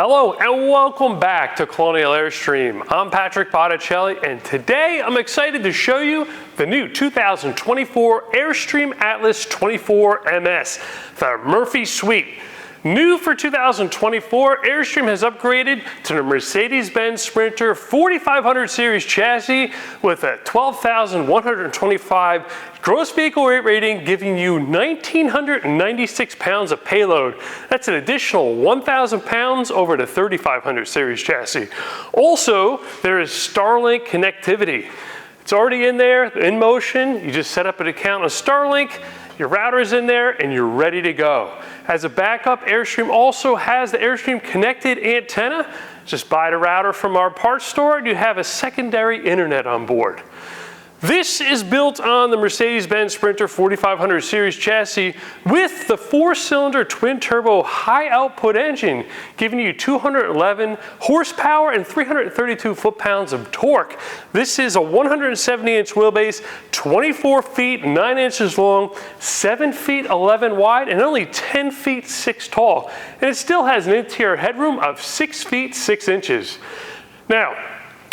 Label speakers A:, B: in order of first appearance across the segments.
A: Hello and welcome back to Colonial Airstream. I'm Patrick Botticelli and today I'm excited to show you the new 2024 Airstream Atlas 24 MS, the Murphy Suite. New for 2024, Airstream has upgraded to the Mercedes-Benz Sprinter 4500 series chassis with a 12,125 gross vehicle weight rating, giving you 1,996 pounds of payload. That's an additional 1,000 pounds over the 3500 series chassis. Also, there is Starlink connectivity. It's already in there, in motion. You just set up an account on Starlink, your router's in there, and you're ready to go. As a backup, Airstream also has the Airstream connected antenna. Just buy the router from our parts store and you have a secondary internet on board. This is built on the Mercedes-Benz Sprinter 4500 series chassis with the 4-cylinder twin-turbo high-output engine, giving you 211 horsepower and 332 foot-pounds of torque. This is a 170-inch wheelbase, 24 feet 9 inches long, 7 feet 11 wide, and only 10 feet 6 tall. And it still has an interior headroom of 6 feet 6 inches. Now,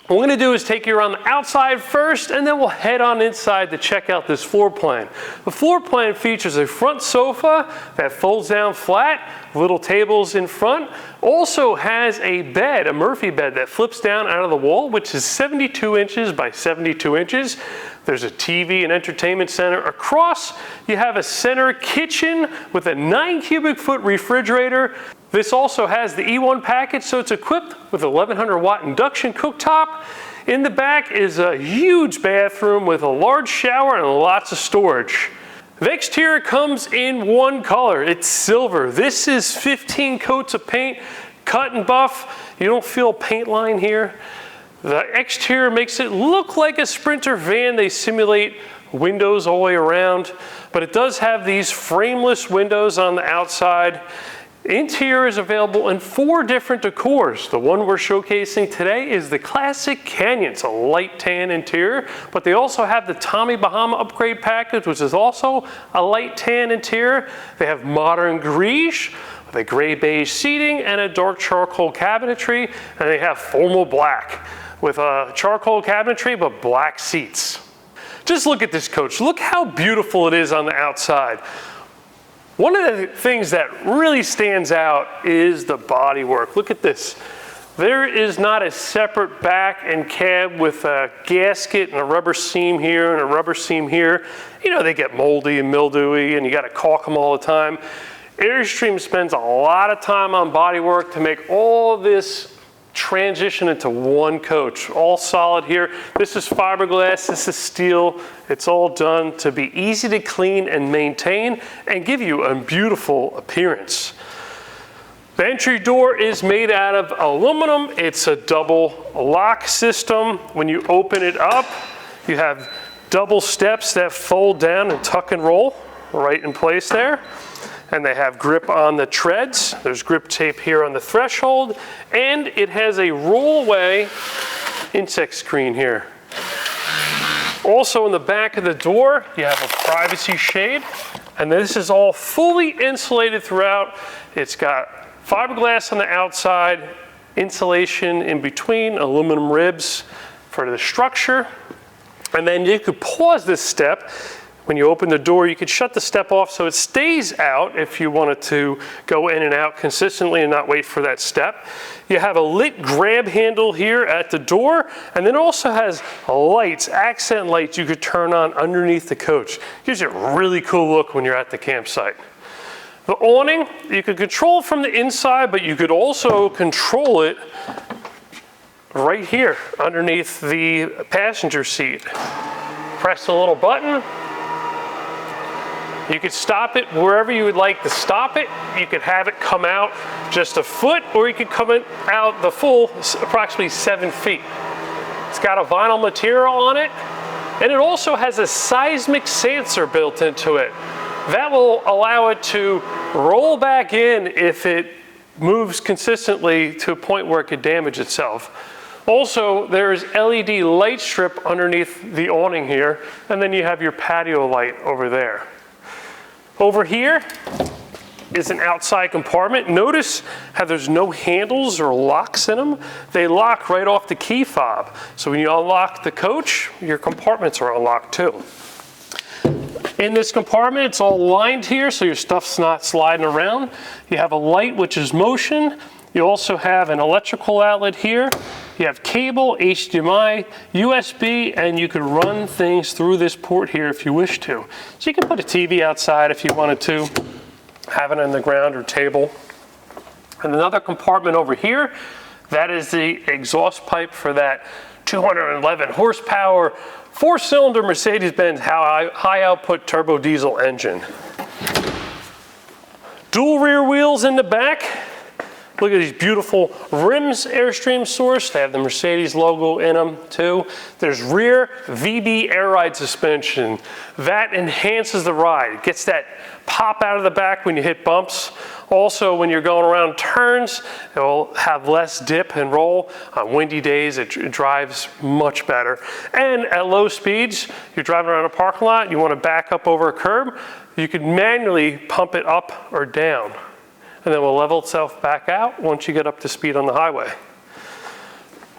A: what we're going to do is take you around the outside first, and then we'll head on inside to check out this floor plan. The floor plan features a front sofa that folds down flat, little tables in front. Also has a bed, a Murphy bed that flips down out of the wall, which is 72 inches by 72 inches. There's a TV and entertainment center across. You have a center kitchen with a 9 cubic foot refrigerator. This also has the E1 package, so it's equipped with 1100 watt induction cooktop. In the back is a huge bathroom with a large shower and lots of storage. The exterior comes in one color, it's silver. This is 15 coats of paint, cut and buff. You don't feel a paint line here. The exterior makes it look like a Sprinter van. They simulate windows all the way around, but it does have these frameless windows on the outside. Interior is available in 4 different decors. The one we're showcasing today is the Classic Canyon. It's a light tan interior, but they also have the Tommy Bahama upgrade package, which is also a light tan interior. They have modern greige, with a gray beige seating and a dark charcoal cabinetry, and they have formal black with a charcoal cabinetry but black seats. Just look at this coach. Look how beautiful it is on the outside. One of the things that really stands out is the bodywork. Look at this. There is not a separate back and cab with a gasket and a rubber seam here and a rubber seam here. You know, they get moldy and mildewy and you gotta caulk them all the time. Airstream spends a lot of time on bodywork to make all this transition into one coach. All solid here. This is fiberglass, this is steel. It's all done to be easy to clean and maintain and give you a beautiful appearance. The entry door is made out of aluminum. It's a double lock system. When you open it up, you have double steps that fold down and tuck and roll right in place there. And they have grip on the treads. There's grip tape here on the threshold, and it has a roll-away insect screen here. Also in the back of the door, you have a privacy shade, and this is all fully insulated throughout. It's got fiberglass on the outside, insulation in between, aluminum ribs for the structure. And then you could pause this step. When you open the door, you could shut the step off so it stays out if you wanted to go in and out consistently and not wait for that step. You have a lit grab handle here at the door, and then it also has lights, accent lights you could turn on underneath the coach. Gives you a really cool look when you're at the campsite. The awning, you could control it from the inside, but you could also control it right here underneath the passenger seat. Press the little button. You could stop it wherever you would like to stop it. You could have it come out just a foot, or you could come out the full approximately 7 feet. It's got a vinyl material on it, and it also has a seismic sensor built into it. That will allow it to roll back in if it moves consistently to a point where it could damage itself. Also, there's LED light strip underneath the awning here, and then you have your patio light over there. Over here is an outside compartment. Notice how there's no handles or locks in them. They lock right off the key fob. So when you unlock the coach, your compartments are unlocked too. In this compartment, it's all lined here, so your stuff's not sliding around. You have a light, which is motion. You also have an electrical outlet here. You have cable, HDMI, USB, and you can run things through this port here if you wish to. So you can put a TV outside if you wanted to, have it on the ground or table. And another compartment over here, that is the exhaust pipe for that 211 horsepower, 4-cylinder Mercedes-Benz high output turbo diesel engine. Dual rear wheels in the back. Look at these beautiful rims, Airstream sourced. They have the Mercedes logo in them too. There's rear VB air ride suspension. That enhances the ride. It gets that pop out of the back when you hit bumps. Also, when you're going around turns, it will have less dip and roll. On windy days, it drives much better. And at low speeds, you're driving around a parking lot, you want to back up over a curb, you can manually pump it up or down. And then it will level itself back out once you get up to speed on the highway.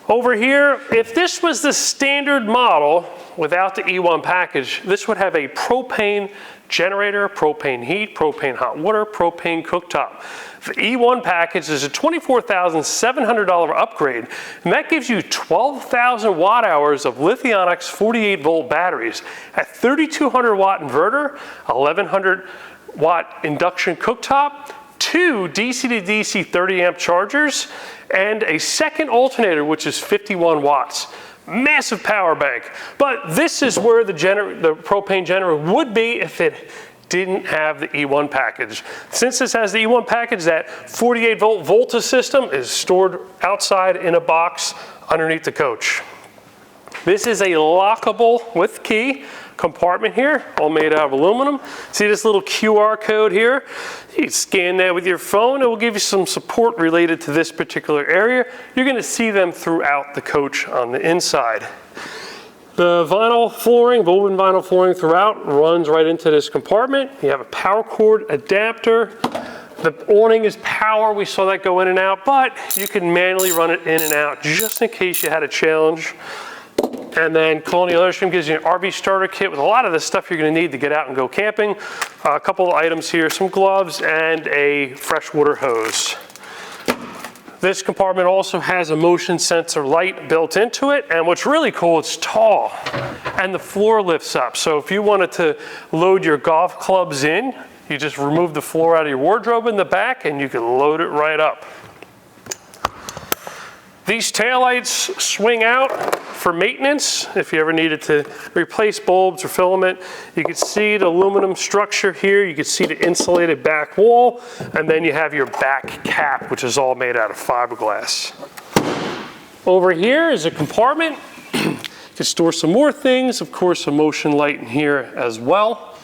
A: Over here, if this was the standard model without the E1 package, this would have a propane generator, propane heat, propane hot water, propane cooktop. The E1 package is a $24,700 upgrade, and that gives you 12,000 watt hours of Lithionics 48 volt batteries, a 3,200 watt inverter, 1,100 watt induction cooktop, 2 DC to DC 30 amp chargers, and a second alternator, which is 51 watts. Massive power bank. But this is where the propane generator would be if it didn't have the E1 package. Since this has the E1 package, that 48 volt Volta system is stored outside in a box underneath the coach. This is a lockable with key compartment here, all made out of aluminum. See this little QR code here? You can scan that with your phone. It will give you some support related to this particular area. You're going to see them throughout the coach on the inside. The vinyl flooring, woven vinyl flooring throughout, runs right into this compartment. You have a power cord adapter. The awning is power. We saw that go in and out, but you can manually run it in and out just in case you had a challenge. And then Colonial Airstream gives you an RV starter kit with a lot of the stuff you're going to need to get out and go camping. A couple of items here, some gloves and a freshwater hose. This compartment also has a motion sensor light built into it, and what's really cool, it's tall and the floor lifts up. So if you wanted to load your golf clubs in, you just remove the floor out of your wardrobe in the back and you can load it right up. These taillights swing out for maintenance. If you ever needed to replace bulbs or filament, you can see the aluminum structure here. You can see the insulated back wall, and then you have your back cap, which is all made out of fiberglass. Over here is a compartment. You can store some more things. Of course, a motion light in here as well.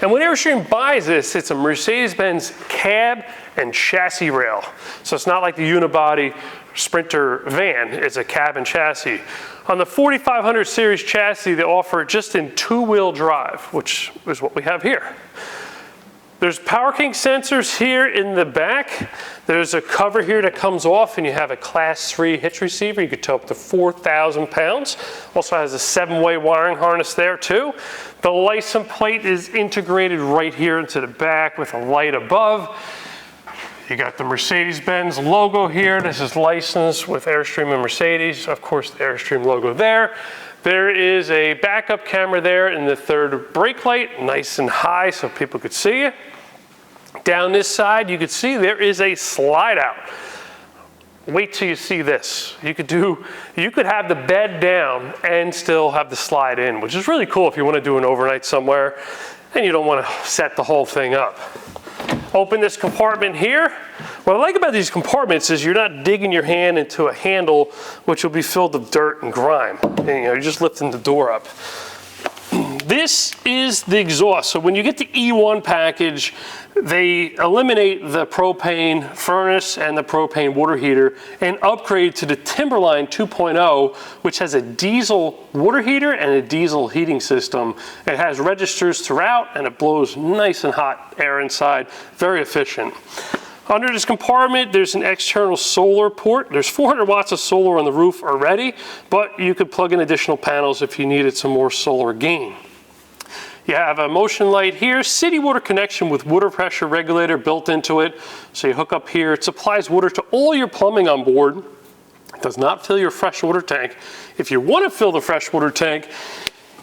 A: And when Airstream buys this, it's a Mercedes-Benz cab and chassis rail. So it's not like the unibody Sprinter van, it's a cab and chassis. On the 4500 series chassis, they offer it just in 2-wheel drive, which is what we have here. There's Power King sensors here in the back. There's a cover here that comes off and you have a class 3 hitch receiver. You could tow up to 4,000 pounds. Also has a 7-way wiring harness there too. The license plate is integrated right here into the back with a light above. You got the Mercedes-Benz logo here. This is licensed with Airstream and Mercedes. Of course, the Airstream logo there. There is a backup camera there in the third brake light, nice and high so people could see it. Down this side, you could see there is a slide out. Wait till you see this. You could have the bed down and still have the slide in, which is really cool if you want to do an overnight somewhere and you don't want to set the whole thing up. Open this compartment here. What I like about these compartments is you're not digging your hand into a handle which will be filled with dirt and grime. And, you're just lifting the door up. This is the exhaust. So when you get the E1 package, they eliminate the propane furnace and the propane water heater and upgrade to the Timberline 2.0, which has a diesel water heater and a diesel heating system. It has registers throughout and it blows nice and hot air inside, very efficient. Under this compartment, there's an external solar port. There's 400 watts of solar on the roof already, but you could plug in additional panels if you needed some more solar gain. You have a motion light here, city water connection with water pressure regulator built into it. So you hook up here, it supplies water to all your plumbing on board. It does not fill your freshwater tank. If you want to fill the freshwater tank,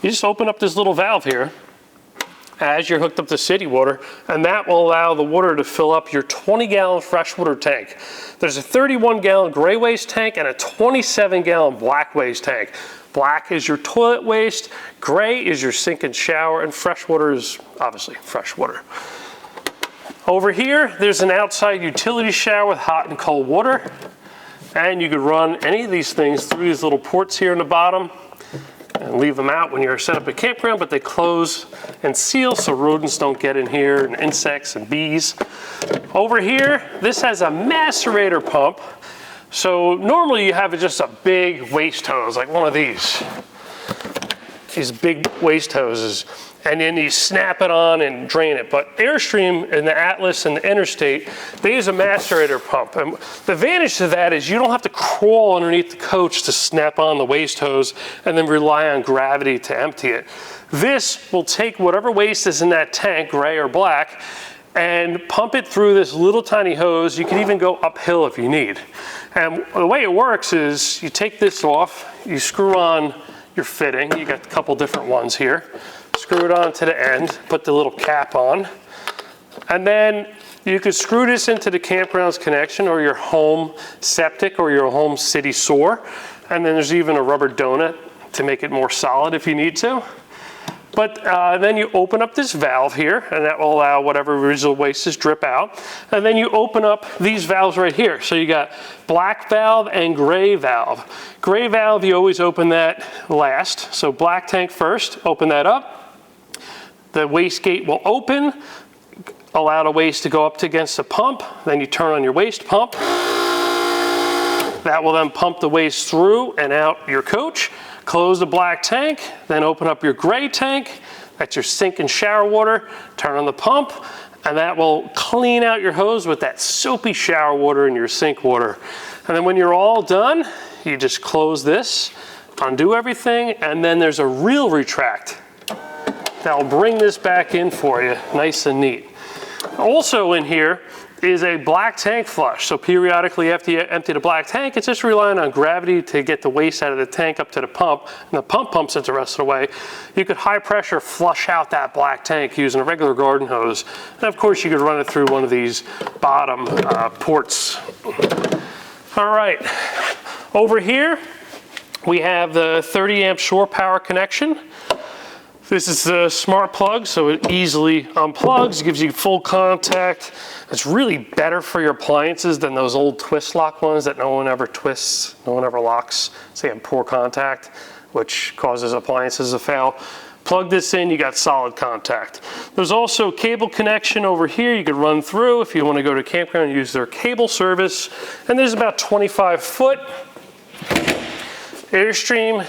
A: you just open up this little valve here as you're hooked up to city water, and that will allow the water to fill up your 20-gallon freshwater tank. There's a 31-gallon gray waste tank and a 27-gallon black waste tank. Black is your toilet waste, gray is your sink and shower, and freshwater is obviously freshwater. Over here, there's an outside utility shower with hot and cold water, and you could run any of these things through these little ports here in the bottom and leave them out when you're set up a campground, but they close and seal so rodents don't get in here, and insects and bees. Over here, this has a macerator pump. So normally you have just a big waste hose, like one of these big waste hoses, and then you snap it on and drain it. But Airstream and the Atlas and the Interstate, they use a macerator pump. And the advantage to that is you don't have to crawl underneath the coach to snap on the waste hose and then rely on gravity to empty it. This will take whatever waste is in that tank, gray or black, and pump it through this little tiny hose. You can even go uphill if you need. And the way it works is you take this off, you screw on your fitting. You got a couple different ones here. Screw it on to the end, put the little cap on, and then you could screw this into the campground's connection or your home septic or your home city sewer. And then there's even a rubber donut to make it more solid if you need to. But then you open up this valve here, and that will allow whatever residual waste is drip out. And then you open up these valves right here. So you got black valve and gray valve. Gray valve, you always open that last. So black tank first, open that up. The waste gate will open, allow the waste to go up against the pump. Then you turn on your waste pump. That will then pump the waste through and out your coach. Close the black tank, then open up your gray tank. That's your sink and shower water. Turn on the pump, and that will clean out your hose with that soapy shower water and your sink water. And then when you're all done, you just close this, undo everything, and then there's a reel retract that will bring this back in for you, nice and neat. Also in here is a black tank flush. So periodically after you empty the black tank, it's just relying on gravity to get the waste out of the tank up to the pump, and the pump pumps it the rest of the way. You could high pressure flush out that black tank using a regular garden hose. And of course you could run it through one of these bottom ports. All right, over here we have the 30 amp shore power connection. This is a smart plug, so it easily unplugs, gives you full contact. It's really better for your appliances than those old twist lock ones that no one ever twists, no one ever locks. So they have poor contact, which causes appliances to fail. Plug this in, you got solid contact. There's also cable connection over here you could run through if you want to go to campground and use their cable service. And there's about 25 foot. Airstream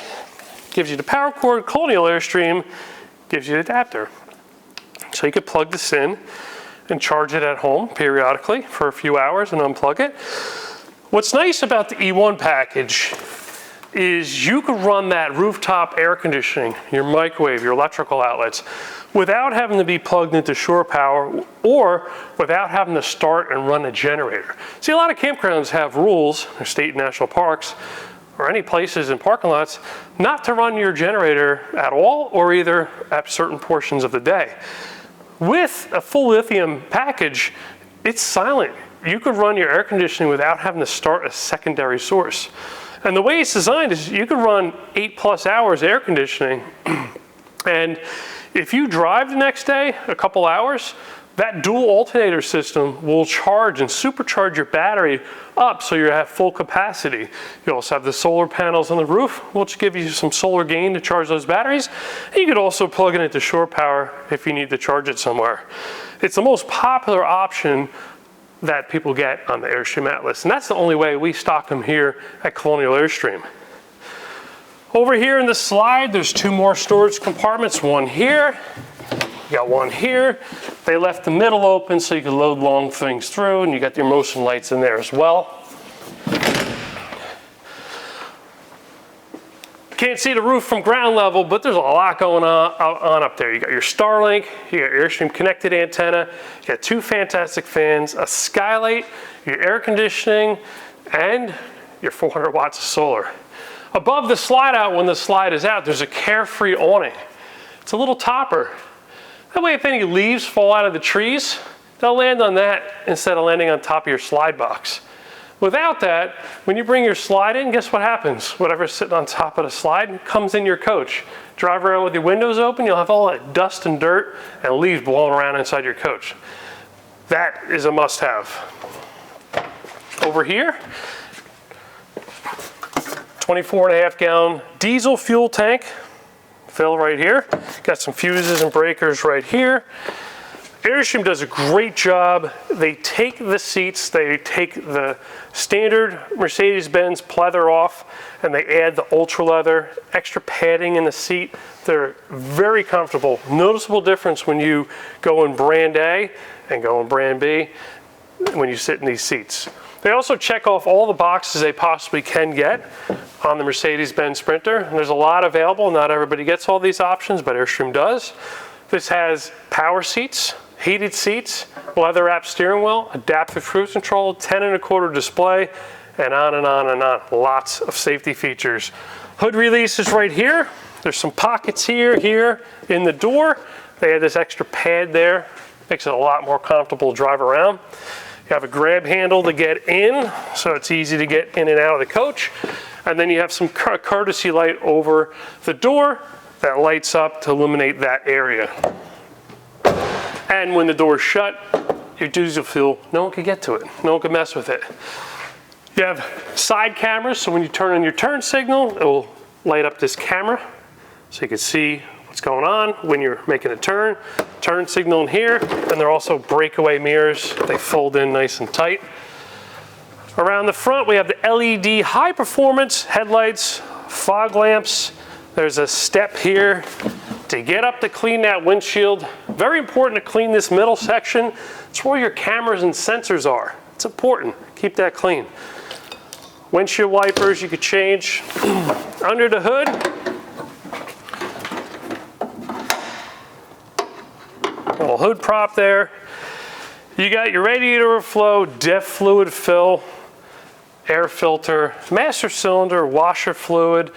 A: gives you the power cord. Colonial Airstream gives you the adapter. So you could plug this in and charge it at home periodically for a few hours and unplug it. What's nice about the E1 package is you could run that rooftop air conditioning, your microwave, your electrical outlets, without having to be plugged into shore power or without having to start and run a generator. See, a lot of campgrounds have rules, or state and national parks, or any places in parking lots, not to run your generator at all or either at certain portions of the day. With a full lithium package, it's silent. You could run your air conditioning without having to start a secondary source. And the way it's designed is you could run 8+ hours air conditioning, and if you drive the next day a couple hours, That dual alternator system will charge and supercharge your battery up so you're at full capacity. You also have the solar panels on the roof, which give you some solar gain to charge those batteries. And you could also plug it into shore power if you need to charge it somewhere. It's the most popular option that people get on the Airstream Atlas, and that's the only way we stock them here at Colonial Airstream. Over here in the slide, there's 2 more storage compartments, one here, you got one here. They left the middle open so you can load long things through, and you got your motion lights in there as well. Can't see the roof from ground level, but there's a lot going on up there. You got your Starlink, you got your Airstream connected antenna, you got 2 fantastic fans, a skylight, your air conditioning, and your 400 watts of solar. Above the slide out, when the slide is out, there's a Carefree awning. It's a little topper. That way if any leaves fall out of the trees, they'll land on that instead of landing on top of your slide box. Without that, when you bring your slide in, guess what happens? Whatever's sitting on top of the slide comes in your coach. Drive around with your windows open, you'll have all that dust and dirt and leaves blowing around inside your coach. That is a must-have. Over here, 24.5 gallon diesel fuel tank. Fill right here. Got some fuses and breakers right here. Airstream does a great job. They take the seats, they take the standard Mercedes-Benz pleather off, and they add the ultra leather, extra padding in the seat. They're very comfortable. Noticeable difference when you go in brand A and go in brand B when you sit in these seats. They also check off all the boxes they possibly can get on the Mercedes-Benz Sprinter. And there's a lot available. Not everybody gets all these options, but Airstream does. This has power seats, heated seats, leather wrapped steering wheel, adaptive cruise control, 10.25 display, and on and on and on. Lots of safety features. Hood release is right here. There's some pockets here in the door. They have this extra pad there. Makes it a lot more comfortable to drive around. You have a grab handle to get in, so it's easy to get in and out of the coach. And then you have some courtesy light over the door that lights up to illuminate that area. And when the door's shut, your diesel fuel, no one can get to it. No one can mess with it. You have side cameras, so when you turn on your turn signal, it will light up this camera so you can see what's going on when you're making a turn. Turn signal in here, and they're also breakaway mirrors. They fold in nice and tight. Around the front, we have the LED high performance headlights, fog lamps. There's a step here to get up to clean that windshield. Very important to clean this middle section. It's where your cameras and sensors are. It's important, keep that clean. Windshield wipers you could change. Under the hood, little hood prop there. You got your radiator overflow, DEF fluid fill, air filter, master cylinder, washer fluid.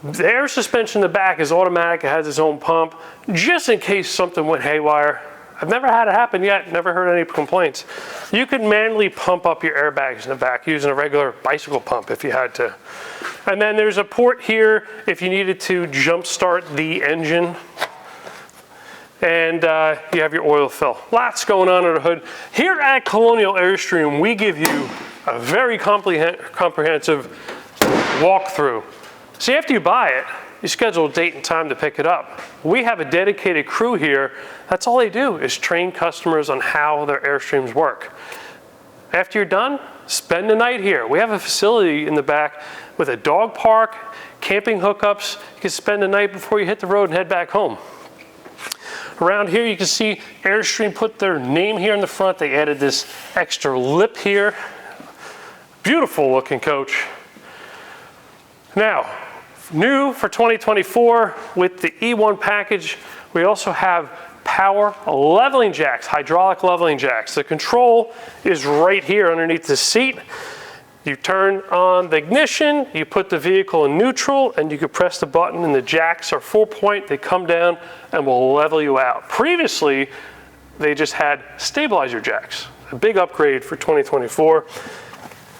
A: The air suspension in the back is automatic. It has its own pump, just in case something went haywire. I've never had it happen yet, never heard any complaints. You could manually pump up your airbags in the back using a regular bicycle pump if you had to. And then there's a port here if you needed to jump start the engine. And you have your oil fill. Lots going on under the hood. Here at Colonial Airstream, we give you a very comprehensive walkthrough. See, after you buy it, you schedule a date and time to pick it up. We have a dedicated crew here. That's all they do is train customers on how their Airstreams work. After you're done, spend the night here. We have a facility in the back with a dog park, camping hookups. You can spend the night before you hit the road and head back home. Around here you can see Airstream put their name here in the front. They added this extra lip here. Beautiful looking coach. Now, new for 2024 with the E1 package, we also have power leveling jacks, hydraulic leveling jacks. The control is right here underneath the seat. You turn on the ignition, you put the vehicle in neutral, and you can press the button and the jacks are 4-point. They come down and will level you out. Previously, they just had stabilizer jacks. A big upgrade for 2024.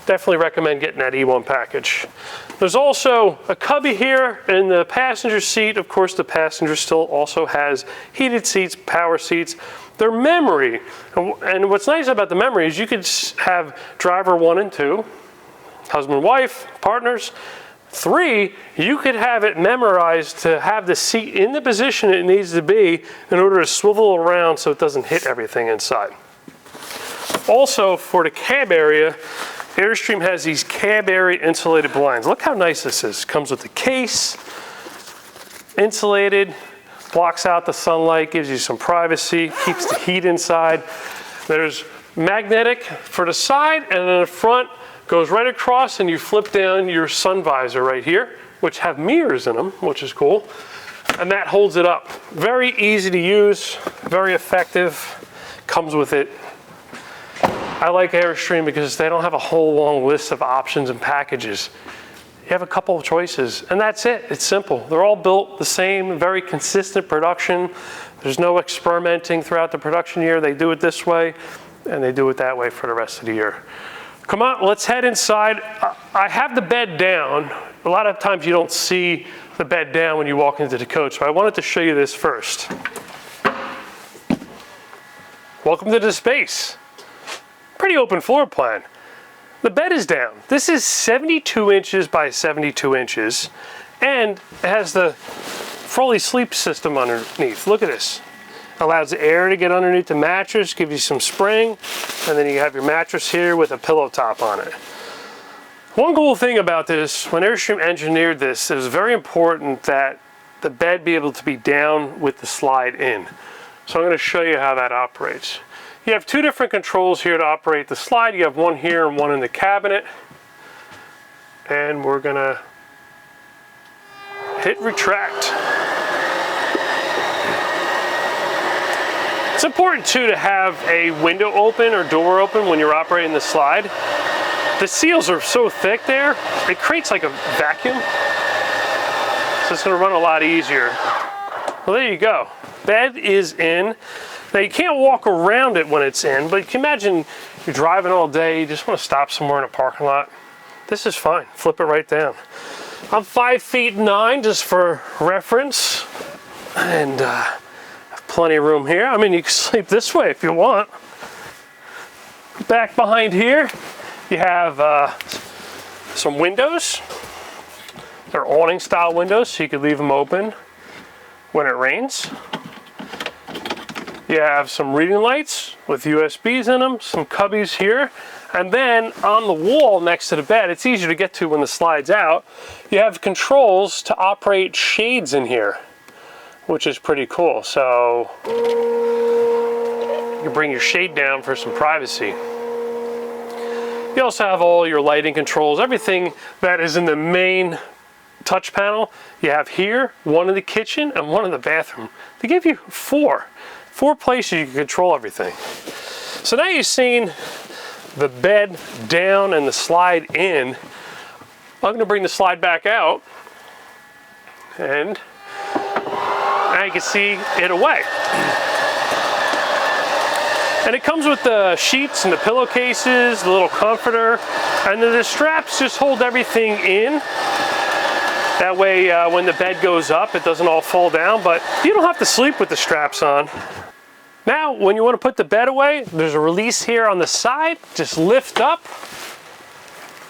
A: Definitely recommend getting that E1 package. There's also a cubby here in the passenger seat. Of course, the passenger still also has heated seats, power seats. They're memory. And what's nice about the memory is you could have driver 1 and 2, husband, wife, partners. 3, you could have it memorized to have the seat in the position it needs to be in order to swivel around so it doesn't hit everything inside. Also, for the cab area, Airstream has these cab area insulated blinds. Look how nice this is. Comes with the case, insulated, blocks out the sunlight, gives you some privacy, keeps the heat inside. There's magnetic for the side, and then the front goes right across, and you flip down your sun visor right here, which have mirrors in them, which is cool. And that holds it up. Very easy to use, very effective, comes with it. I like Airstream because they don't have a whole long list of options and packages. You have a couple of choices, and that's it. It's simple. They're all built the same, very consistent production. There's no experimenting throughout the production year. They do it this way, and they do it that way for the rest of the year. Come on, let's head inside. I have the bed down. A lot of times you don't see the bed down when you walk into the coach, but I wanted to show you this first. Welcome to the space. Pretty open floor plan. The bed is down. This is 72 inches by 72 inches, and it has the Froley sleep system underneath. Look at this. Allows the air to get underneath the mattress, gives you some spring, and then you have your mattress here with a pillow top on it. One cool thing about this, when Airstream engineered this, it was very important that the bed be able to be down with the slide in. So I'm going to show you how that operates. You have 2 different controls here to operate the slide. You have one here and one in the cabinet. And we're going to hit retract. It's important too to have a window open or door open when you're operating the slide. The seals are so thick there, it creates like a vacuum. So it's going to run a lot easier. Well, there you go. Bed is in. Now you can't walk around it when it's in, but you can imagine you're driving all day, you just want to stop somewhere in a parking lot. This is fine. Flip it right down. I'm 5'9" just for reference, and plenty of room here. I mean, you can sleep this way if you want. Back behind here, you have some windows. They're awning style windows, so you could leave them open when it rains. You have some reading lights with USBs in them, some cubbies here, and then on the wall next to the bed, it's easier to get to when the slide's out, you have controls to operate shades in here, which is pretty cool. So you bring your shade down for some privacy. You also have all your lighting controls, everything that is in the main touch panel. You have here, one in the kitchen and one in the bathroom. They give you four places you can control everything. So now you've seen the bed down and the slide in. I'm going to bring the slide back out, and now you can see it away. And it comes with the sheets and the pillowcases, the little comforter, and then the straps just hold everything in. That way when the bed goes up, it doesn't all fall down, but you don't have to sleep with the straps on. Now, when you want to put the bed away, there's a release here on the side. Just lift up.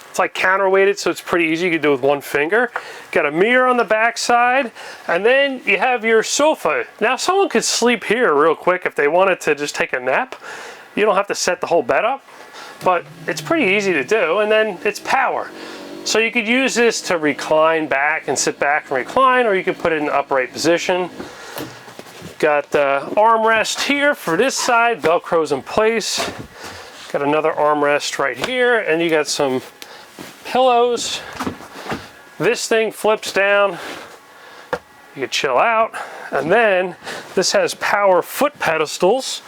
A: It's like counterweighted, so it's pretty easy. You can do it with one finger. Got a mirror on the back side, and then you have your sofa. Now, someone could sleep here real quick if they wanted to just take a nap. You don't have to set the whole bed up, but it's pretty easy to do, and then it's power. So you could use this to recline back and sit back and recline, or you could put it in an upright position. Got the armrest here for this side, Velcro's in place. Got another armrest right here, and you got some pillows. This thing flips down. You can chill out. And then this has power foot pedestals.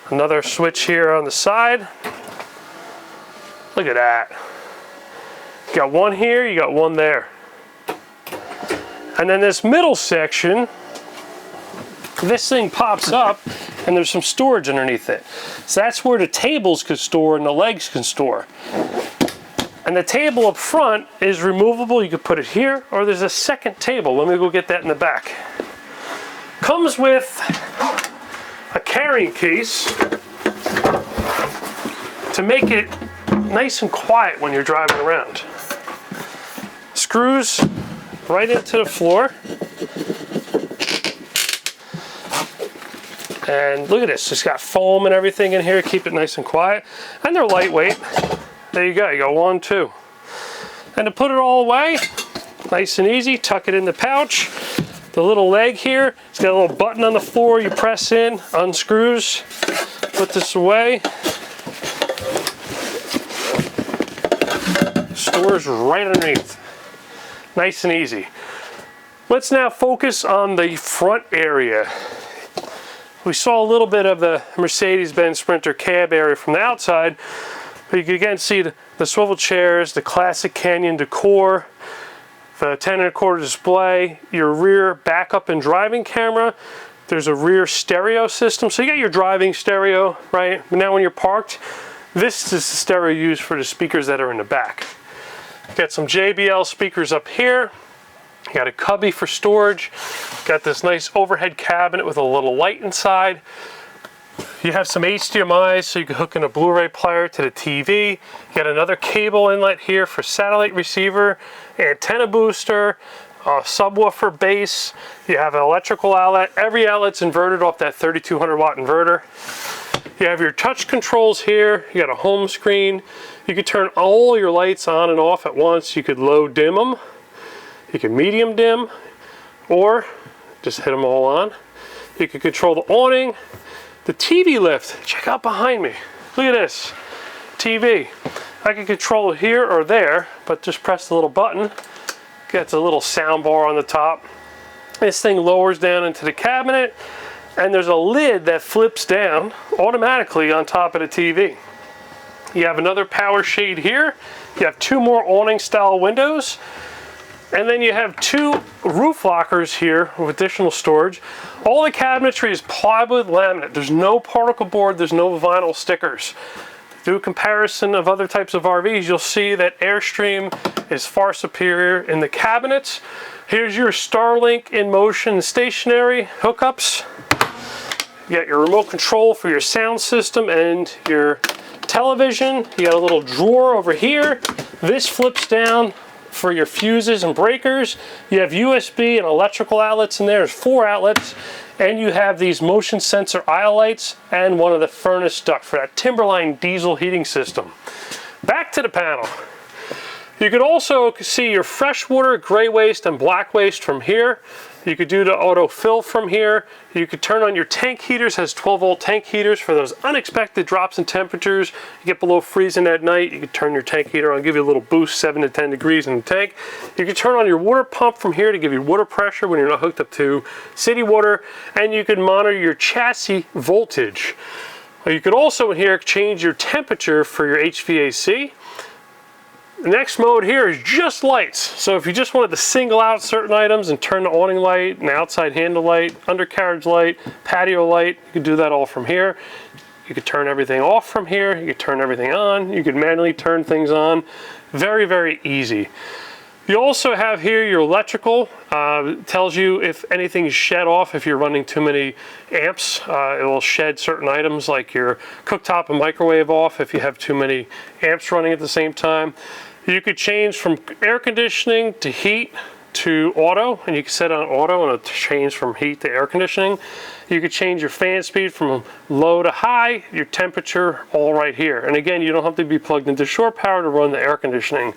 A: Another switch here on the side. Look at that. You got one here, you got one there. And then this middle section, this thing pops up and there's some storage underneath it. So that's where the tables could store and the legs can store. And the table up front is removable. You could put it here, or there's a second table. Let me go get that in the back. Comes with a carrying case to make it nice and quiet when you're driving around. Screws right into the floor. And look at this, it's got foam and everything in here, keep it nice and quiet. And they're lightweight. There you go, you got 1, 2. And to put it all away, nice and easy, tuck it in the pouch. The little leg here, it's got a little button on the floor, you press in, unscrews, put this away. Stores right underneath. Nice and easy. Let's now focus on the front area. We saw a little bit of the Mercedes-Benz Sprinter cab area from the outside, but you can again see the swivel chairs, the classic Canyon decor, the 10.25 display, your rear backup and driving camera. There's a rear stereo system, so you got your driving stereo, right? But now when you're parked, this is the stereo used for the speakers that are in the back. Got some JBL speakers up here. You got a cubby for storage. Got this nice overhead cabinet with a little light inside. You have some HDMI's so you can hook in a Blu-ray player to the TV. You got another cable inlet here for satellite receiver, antenna booster, a subwoofer base. You have an electrical outlet. Every outlet's inverted off that 3200 watt inverter. You have your touch controls here. You got a home screen. You can turn all your lights on and off at once. You could low dim them. You can medium dim, or just hit them all on. You can control the awning, the TV lift. Check out behind me. Look at this TV. I can control it here or there, but just press the little button. Gets a little sound bar on the top. This thing lowers down into the cabinet, and there's a lid that flips down automatically on top of the TV. You have another power shade here. You have 2 more awning style windows. And then you have 2 roof lockers here with additional storage. All the cabinetry is plywood laminate. There's no particle board, there's no vinyl stickers. Do a comparison of other types of RVs, you'll see that Airstream is far superior in the cabinets. Here's your Starlink in motion stationary hookups. You got your remote control for your sound system and your television. You got a little drawer over here. This flips down for your fuses and breakers. You have USB and electrical outlets in there. There's 4 outlets, and you have these motion sensor aisle lights and one of the furnace duct for that Timberline diesel heating system. Back to the panel. You could also see your freshwater, gray waste, and black waste from here. You could do the auto fill from here. You could turn on your tank heaters, has 12-volt tank heaters for those unexpected drops in temperatures. You get below freezing at night, you could turn your tank heater on, give you a little boost, 7 to 10 degrees in the tank. You could turn on your water pump from here to give you water pressure when you're not hooked up to city water, and you could monitor your chassis voltage. You could also in here change your temperature for your HVAC. The next mode here is just lights. So if you just wanted to single out certain items and turn the awning light, an outside handle light, undercarriage light, patio light, you can do that all from here. You could turn everything off from here. You could turn everything on. You could manually turn things on. Very, very easy. You also have here your electrical. It tells you if anything is shed off, if you're running too many amps. It will shed certain items like your cooktop and microwave off if you have too many amps running at the same time. You could change from air conditioning to heat to auto, and you can set on auto and it'll change from heat to air conditioning. You could change your fan speed from low to high, your temperature, all right here. And again, you don't have to be plugged into shore power to run the air conditioning.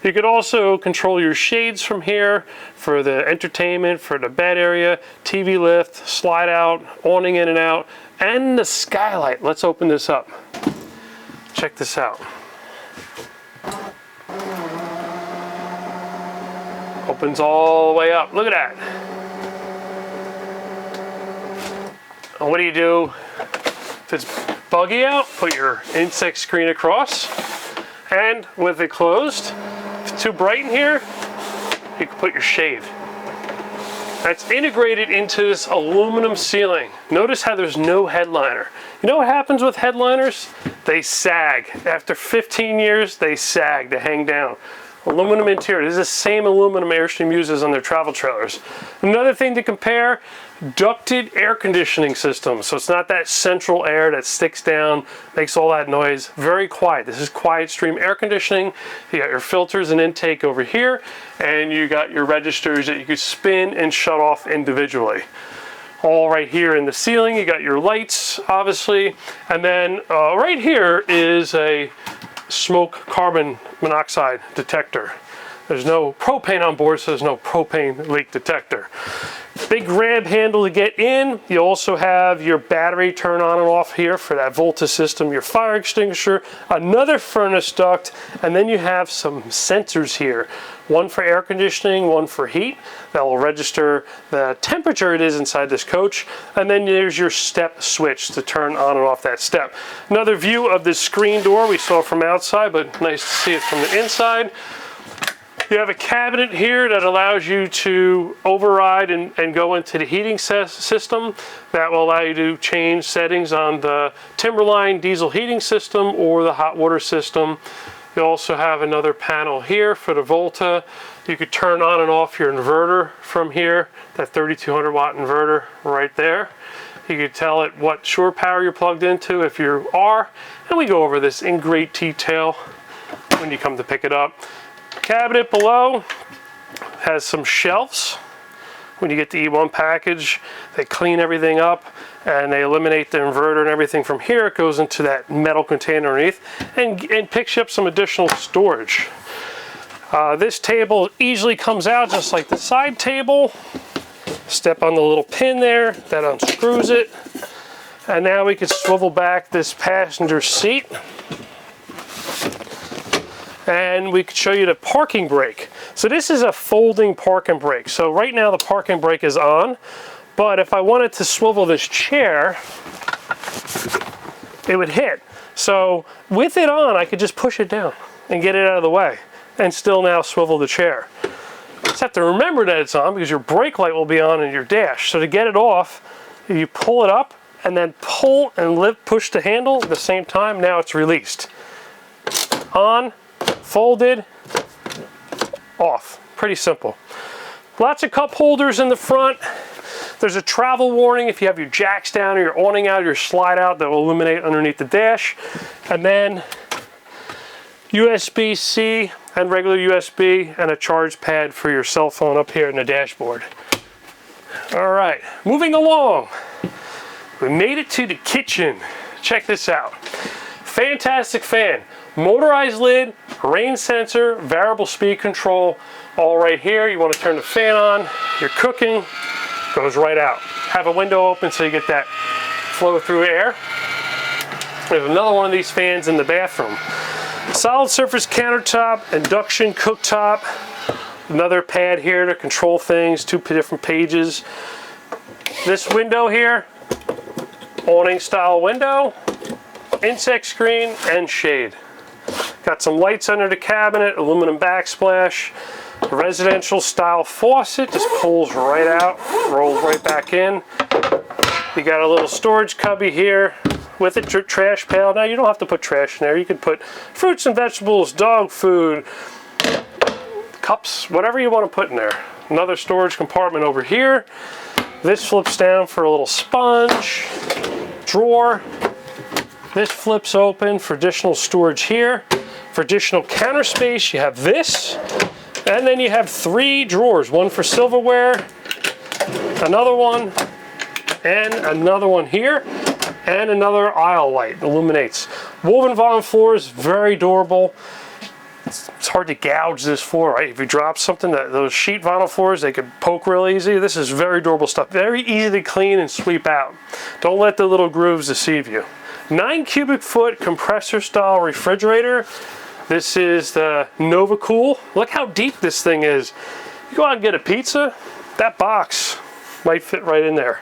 A: You could also control your shades from here for the entertainment, for the bed area, TV lift, slide out, awning in and out, and the skylight. Let's open this up. Check this out. Opens all the way up. Look at that. And what do you do if it's buggy out? Put your insect screen across. And with it closed, if it's too bright in here, you can put your shade. That's integrated into this aluminum ceiling. Notice how there's no headliner. You know what happens with headliners? They sag. After 15 years, they sag, they hang down. Aluminum interior. This is the same aluminum Airstream uses on their travel trailers. Another thing to compare, ducted air conditioning system. So it's not that central air that sticks down, makes all that noise. Very quiet. This is QuietStream air conditioning. You got your filters and intake over here, and you got your registers that you can spin and shut off individually. All right here in the ceiling, you got your lights, obviously. And then right here is a smoke carbon monoxide detector. There's no propane on board, so there's no propane leak detector. Big grab handle to get in. You also have your battery turn on and off here for that Volta system, your fire extinguisher, another furnace duct, and then you have some sensors here. One for air conditioning, one for heat. That will register the temperature it is inside this coach. And then there's your step switch to turn on and off that step. Another view of this screen door we saw from outside, but nice to see it from the inside. You have a cabinet here that allows you to override and go into the heating system. That will allow you to change settings on the Timberline diesel heating system or the hot water system. You also have another panel here for the Volta. You could turn on and off your inverter from here, that 3200 watt inverter right there. You could tell it what shore power you're plugged into if you are, and we go over this in great detail when you come to pick it up. Cabinet below has some shelves. When you get the E1 package, they clean everything up and they eliminate the inverter and everything from here. It goes into that metal container underneath and picks you up some additional storage. This table easily comes out just like the side table. Step on the little pin there, that unscrews it. And now we can swivel back this passenger seat. And we could show you the parking brake. So this is a folding parking brake. So right now the parking brake is on, but if I wanted to swivel this chair, it would hit. So with it on, I could just push it down and get it out of the way and still now swivel the chair. You just have to remember that it's on because your brake light will be on in your dash. So to get it off, you pull it up and then pull and push the handle at the same time. Now it's released. On, folded, off. Pretty simple. Lots of cup holders in the front. There's a travel warning if you have your jacks down or your awning out or your slide out that will illuminate underneath the dash. And then USB-C and regular USB and a charge pad for your cell phone up here in the dashboard. All right, moving along. We made it to the kitchen. Check this out. Fantastic fan. Motorized lid, rain sensor, variable speed control, all right here. You want to turn the fan on, you're cooking, goes right out. Have a window open so you get that flow through air. There's another one of these fans in the bathroom. Solid surface countertop, induction cooktop, another pad here to control things, two different pages. This window here, awning style window, insect screen, and shade. Got some lights under the cabinet, aluminum backsplash, residential style faucet, just pulls right out, rolls right back in. You got a little storage cubby here with a trash pail. Now you don't have to put trash in there. You can put fruits and vegetables, dog food, cups, whatever you want to put in there. Another storage compartment over here. This flips down for a little sponge, drawer. This flips open for additional storage here. For additional counter space, you have this. And then you have three drawers, one for silverware, another one, and another one here, and another aisle light, illuminates. Woven vinyl floors, very durable. It's hard to gouge this floor, right? If you drop something, those sheet vinyl floors, they could poke real easy. This is very durable stuff. Very easy to clean and sweep out. Don't let the little grooves deceive you. 9 cubic foot compressor style refrigerator. This is the Nova Cool. Look how deep this thing is. You go out and get a pizza, that box might fit right in there.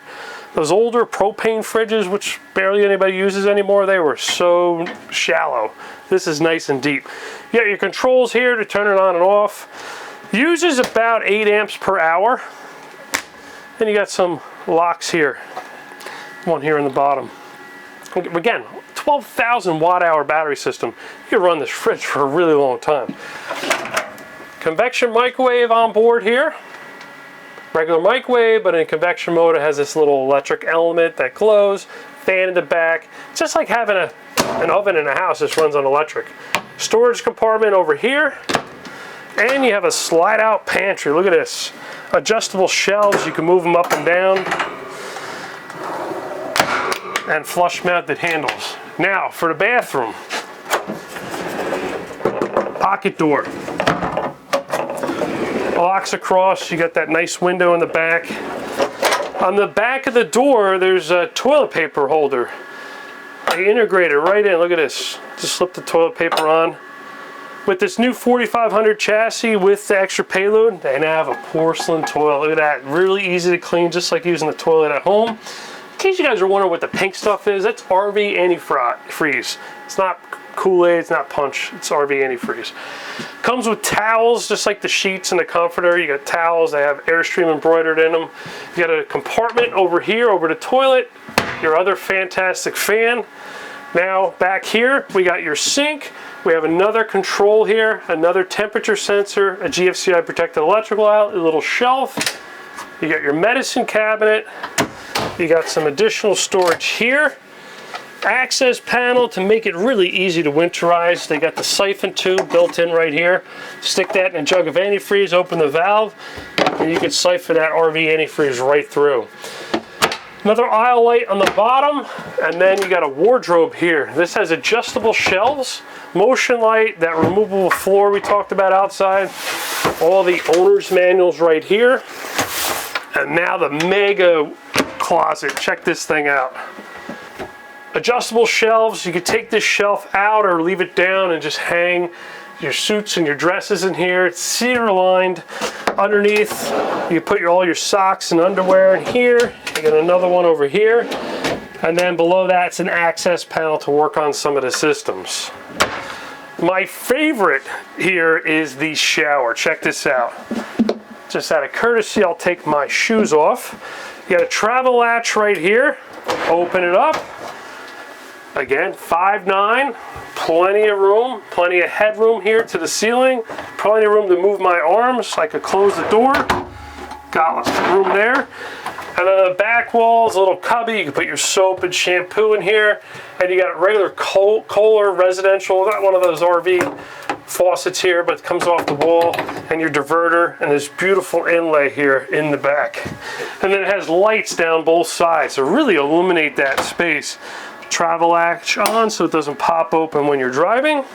A: Those older propane fridges, which barely anybody uses anymore, they were so shallow. This is nice and deep. You got your controls here to turn it on and off. Uses about 8 amps per hour. And you got some locks here. One here in the bottom. Again, 12,000 watt hour battery system. You can run this fridge for a really long time. convection microwave on board here. Regular microwave, but in convection mode it has this little electric element that glows. Fan in the back. It's just like having an oven in a house. This runs on electric. Storage compartment over here. And you have a slide out pantry. Look at this. Adjustable shelves. You can move them up and down. And flush mounted handles. Now for the bathroom. Pocket door. Locks across. You got that nice window in the back. On the back of the door, there's a toilet paper holder. They integrate it right in. Look at this. Just slip the toilet paper on. With this new 4500 chassis with the extra payload, they now have a porcelain toilet. Look at that. Really easy to clean, just like using the toilet at home. In case you guys are wondering what the pink stuff is, that's RV antifreeze. It's not Kool-Aid, it's not punch, it's RV antifreeze. Comes with towels, just like the sheets and the comforter. You got towels, they have Airstream embroidered in them. You got a compartment over here, over the toilet, your other fantastic fan. Now back here, we got your sink. We have another control here, another temperature sensor, a GFCI protected electrical outlet, a little shelf. You got your medicine cabinet. You got some additional storage here. Access panel to make it really easy to winterize. They got the siphon tube built in right here. Stick that in a jug of antifreeze, open the valve, and you can siphon that RV antifreeze right through. Another aisle light on the bottom, and then you got a wardrobe here. This has adjustable shelves, motion light, that removable floor we talked about outside, all the owner's manuals right here, and now the mega closet. Check this thing out. Adjustable shelves. You could take this shelf out or leave it down and just hang your suits and your dresses in here. It's cedar lined. Underneath, you put all your socks and underwear in here. You got another one over here. And then below that's an access panel to work on some of the systems. My favorite here is the shower. Check this out. Just out of courtesy, I'll take my shoes off. You got a travel latch right here. Open it up. Again, 5'9", plenty of room, plenty of headroom here to the ceiling, plenty of room to move my arms. I could close the door, got lots of room there. And then the back wall is a little cubby. You can put your soap and shampoo in here. And you got regular Kohler residential, not one of those RV faucets here, but it comes off the wall, and your diverter, and this beautiful inlay here in the back. And then it has lights down both sides to really illuminate that space. Travel latch on so it doesn't pop open when you're driving.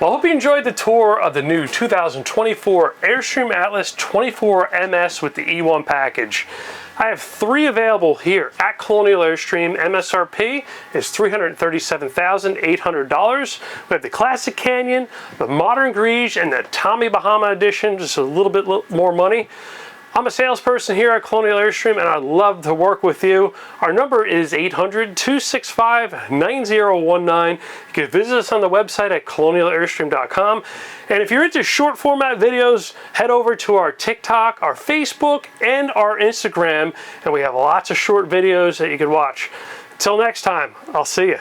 A: Well, I hope you enjoyed the tour of the new 2024 Airstream Atlas 24 MS with the E1 package. I have 3 available here at Colonial Airstream. MSRP is $337,800. We have the Classic Canyon, the Modern Grige, and the Tommy Bahama Edition, just a little bit more money. I'm a salesperson here at Colonial Airstream, and I'd love to work with you. Our number is 800-265-9019. You can visit us on the website at colonialairstream.com. And if you're into short format videos, head over to our TikTok, our Facebook, and our Instagram, and we have lots of short videos that you can watch. Until next time, I'll see you.